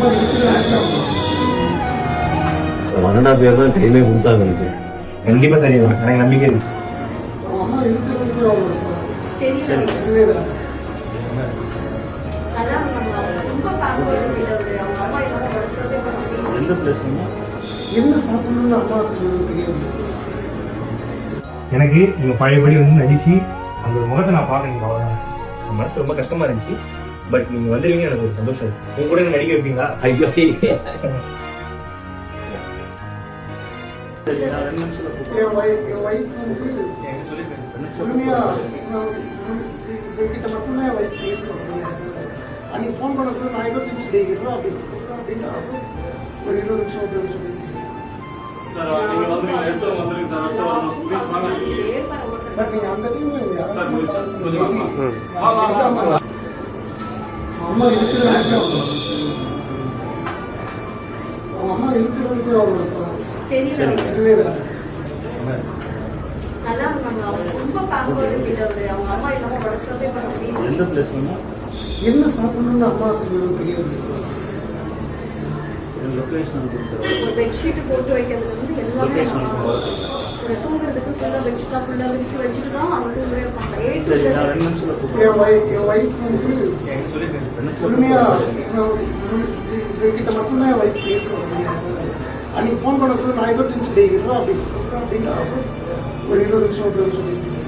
1.5 year தான் டைமே கொடுத்தாங்க எனக்கு. கண்டிப்பா சரியாகும், எனக்கு நம்பிக்கை இருக்கு. எந்த பிரச்சனையும் என்ன சாப்பிடணும்னு அம்மா சொல்றது தெரியாது. எனக்கு நீங்க பழையபடி வந்து நடிச்சு அந்த முகத்தை நான் பாக்குறீங்க, அவ்வளவுதான். என் மனசு ரொம்ப கஷ்டமா இருந்துச்சு. பட் நீங்க வந்துருவீங்க, எனக்கு ஒரு சந்தோஷம் இருக்கு. உங்க கூட என்ன நடிக்க வைப்பீங்களா? ஐயோ என் வைஃப் வந்து உண்மையா கிட்ட மட்டும்தான் என் வைஃப் பேசுறேன். அன்னைக்கு ஃபோன் பண்ணக்குள்ள நான் ஏதோ டென்ஷன் டேக்கிறோம் அப்படின்னு ஒரு 20 நிமிஷம் 30 நிமிஷம் பேசிட்டேன். பட் நீங்க அந்த டைம்ல அம்மா இருக்கிற அம்மா இருக்கிறவங்களுக்கு அவங்க தெரியல. எந்த பிரச்சனையும் என்ன சாப்பிடணும்னு அம்மா சொல்றது தெரியாது. லொகேஷன் பெட்ஷீட் போட்டு வைக்கிறது வந்து எல்லாமே தூங்குறதுக்கு ஃபுல்லா பெட்ஷீட்டா ஃபுல்லா விரிச்சு வச்சுட்டு தான் அவங்க தூங்கவே வைப்பாங்க. என் வைஃப் வந்து உண்மையா கிட்ட மட்டும்தான் என் வைஃப் பேசுறேன். அன்னைக்கு ஃபோன் பண்ணக்குள்ள நான் ஏதோ டென்ஷன் டேக்கிறோம் அப்படின்னு ஒரு 20 நிமிஷம் 30 நிமிஷம் பேசிட்டேன்.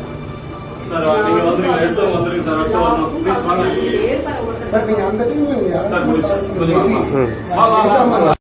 பட் நீங்க அந்த டைம்ல